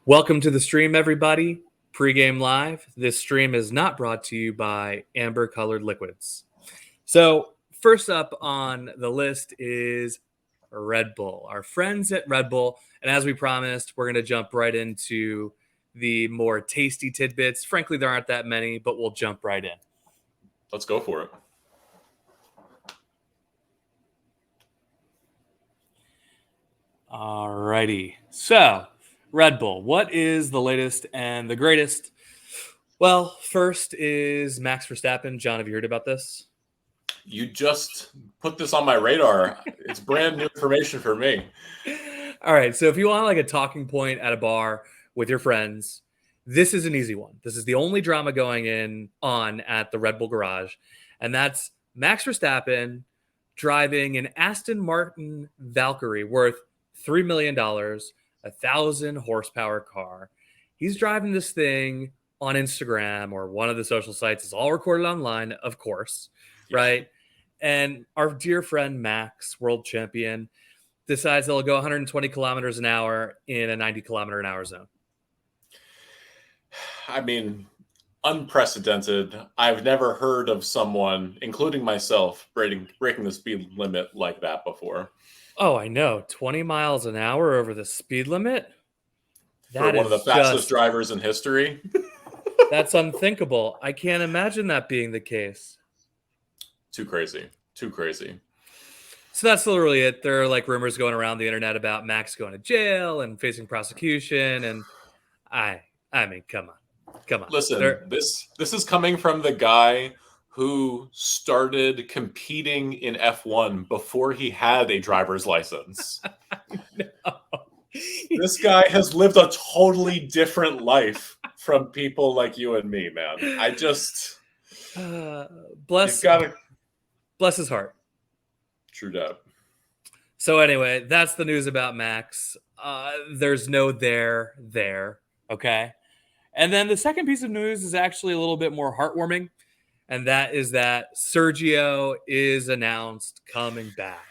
Welcome to the stream, everybody. Pre-game live. This stream is not brought to you by amber-colored liquids. So first up on the list is Red Bull, our friends at Red Bull. And as we promised, we're going to jump right into the more tasty tidbits. Frankly, there aren't that many, but we'll jump right in. Let's go for it. All righty. So, Red Bull, what is the latest and the greatest? Well, first is Max Verstappen. John, have you heard about this? You just put this on my radar. It's brand new information for me. All right. So if you want like a talking point at a bar with your friends, this is an easy one. This is the only drama going on at the Red Bull garage. And that's Max Verstappen driving an Aston Martin Valkyrie worth $3 million, 1,000 horsepower car. He's driving this thing on Instagram or one of the social sites. It's all recorded online, of course, right? And our dear friend Max, world champion, decides they'll go 120 kilometers an hour in a 90 kilometer an hour zone. I mean, unprecedented. I've never heard of someone, including myself, breaking the speed limit like that before. Oh, I know. 20 miles an hour over the speed limit? For one of the fastest drivers in history. That's unthinkable. I can't imagine that being the case. Too crazy. So that's literally it. There are like rumors going around the internet about Max going to jail and facing prosecution. And I mean, come on. Listen, this is coming from the guy who started competing in F1 before he had a driver's license. No. This guy has lived a totally different life from people like you and me, man. I just bless his heart. True that. So anyway, that's the news about Max. There's no there, okay? And then the second piece of news is actually a little bit more heartwarming, and that is that Sergio is announced coming back.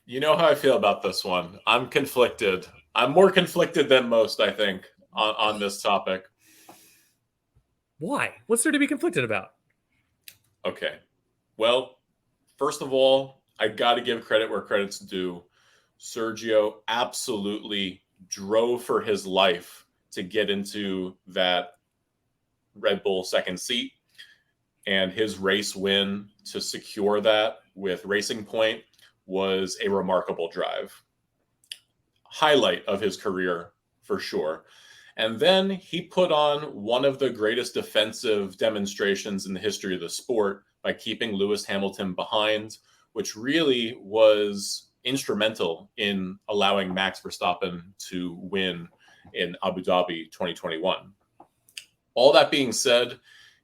You know how I feel about this one. I'm conflicted. I'm more conflicted than most, I think, on this topic. Why? What's there to be conflicted about? Okay. Well, first of all, I got to give credit where credit's due. Sergio absolutely drove for his life to get into that Red Bull second seat, and his race win to secure that with Racing Point was a remarkable drive. Highlight of his career for sure. And then he put on one of the greatest defensive demonstrations in the history of the sport by keeping Lewis Hamilton behind, which really was instrumental in allowing Max Verstappen to win in Abu Dhabi 2021. All that being said,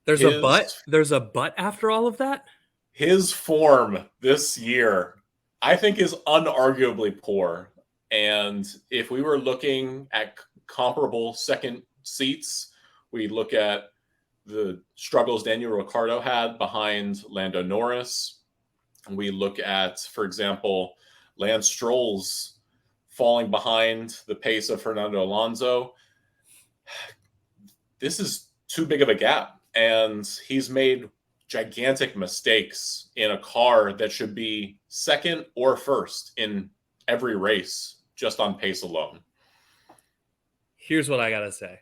there's a but after all of that? His form this year, I think, is unarguably poor. And if we were looking at comparable second seats, we look at the struggles Daniel Ricciardo had behind Lando Norris. We look at, for example, Lance Stroll's falling behind the pace of Fernando Alonso. This is too big of a gap, and he's made gigantic mistakes in a car that should be second or first in every race just on pace alone. Here's what I gotta say.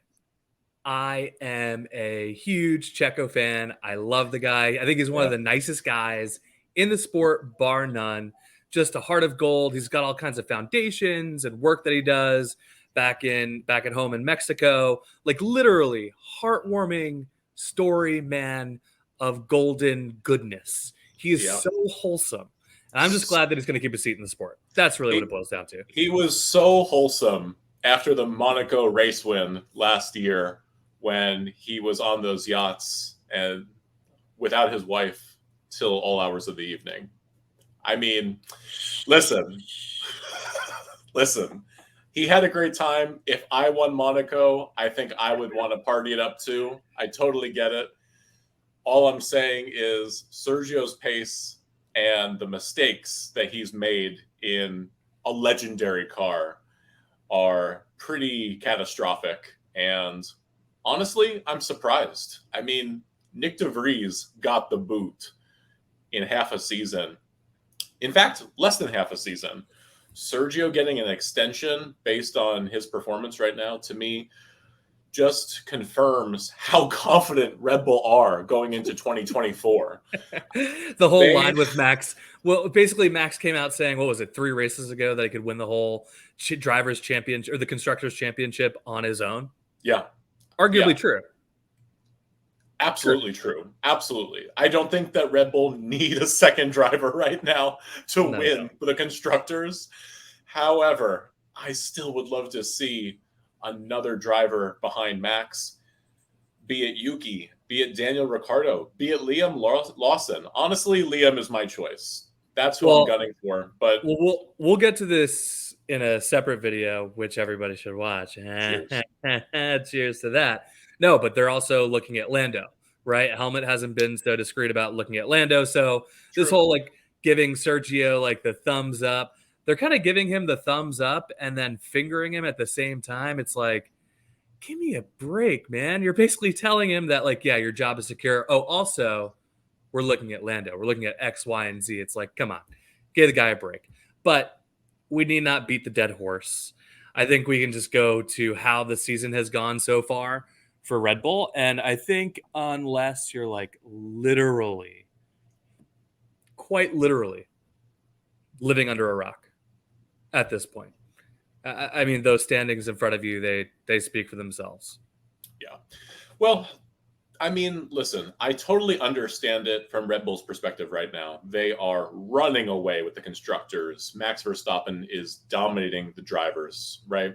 I am a huge Checo fan. I love the guy. I think he's one of the nicest guys in the sport, bar none. Just a heart of gold. He's got all kinds of foundations and work that he does back at home in Mexico. Like literally heartwarming story, man, of golden goodness. He is so wholesome. And I'm just glad that he's going to keep a seat in the sport. That's really what it boils down to. He was so wholesome after the Monaco race win last year when he was on those yachts and without his wife till all hours of the evening. I mean, listen, he had a great time. If I won Monaco, I think I would want to party it up too. I totally get it. All I'm saying is Sergio's pace and the mistakes that he's made in a legendary car are pretty catastrophic. And honestly, I'm surprised. I mean, Nick DeVries got the boot in half a season. In fact, less than half a season. Sergio getting an extension based on his performance right now, to me, just confirms how confident Red Bull are going into 2024. The whole They, line with Max. Well, basically, Max came out saying, what was it, 3 races ago that he could win the whole drivers' championship or the constructors' championship on his own? yeah, Arguably yeah, true. absolutely true. Absolutely. I don't think that Red Bull need a second driver right now to No, they win don't. for the constructors. However, I still would love to see another driver behind Max, be it Yuki, be it Daniel Ricciardo, be it Liam Lawson. Honestly, Liam is my choice. That's who I'm Well, gunning for. But we'll get to this in a separate video, which everybody should watch. cheers. Cheers to that. No, but they're also looking at Lando, right? Helmet hasn't been so discreet about looking at Lando. So this True. whole like giving Sergio like the thumbs up, they're kind of giving him the thumbs up and then fingering him at the same time. It's like, give me a break, man. You're basically telling him that, like, yeah, your job is secure. Oh, also, we're looking at Lando. We're looking at X, Y, and Z. It's like, come on, give the guy a break. But we need not beat the dead horse. I think we can just go to how the season has gone so far for Red Bull. And I think unless you're like literally, quite literally living under a rock at this point. I mean, those standings in front of you, they speak for themselves. Yeah. Well, I mean, listen, I totally understand it from Red Bull's perspective right now. They are running away with the constructors. Max Verstappen is dominating the drivers, right?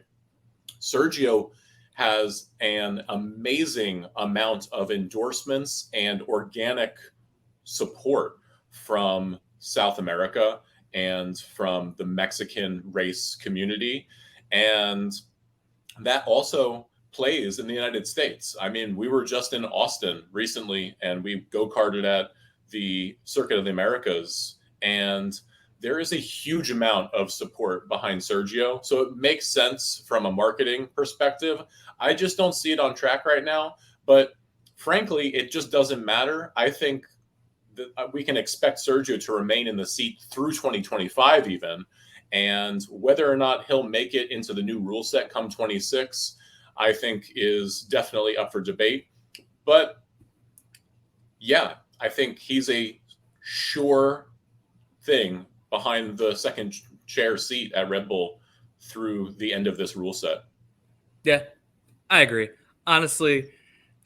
Sergio has an amazing amount of endorsements and organic support from South America and from the Mexican race community. And that also plays in the United States. I mean, we were just in Austin recently and we go-karted at the Circuit of the Americas, and there is a huge amount of support behind Sergio. So it makes sense from a marketing perspective. I just don't see it on track right now, but frankly, it just doesn't matter. I think that we can expect Sergio to remain in the seat through 2025 even. And whether or not he'll make it into the new rule set come 26, I think is definitely up for debate. But yeah, I think he's a sure thing behind the second chair seat at Red Bull through the end of this rule set. Yeah, I agree. Honestly,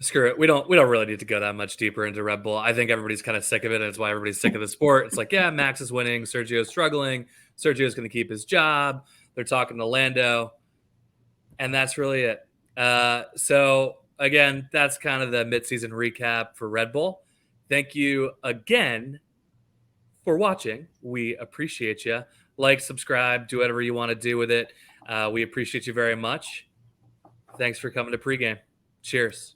screw it. We don't really need to go that much deeper into Red Bull. I think everybody's kind of sick of it, and it's why everybody's sick of the sport. It's like, yeah, Max is winning, Sergio's struggling, Sergio's going to keep his job. They're talking to Lando, and that's really it. So again, that's kind of the midseason recap for Red Bull. Thank you again for watching. We appreciate you. Like, subscribe, do whatever you want to do with it. We appreciate you very much. Thanks for coming to pregame. Cheers.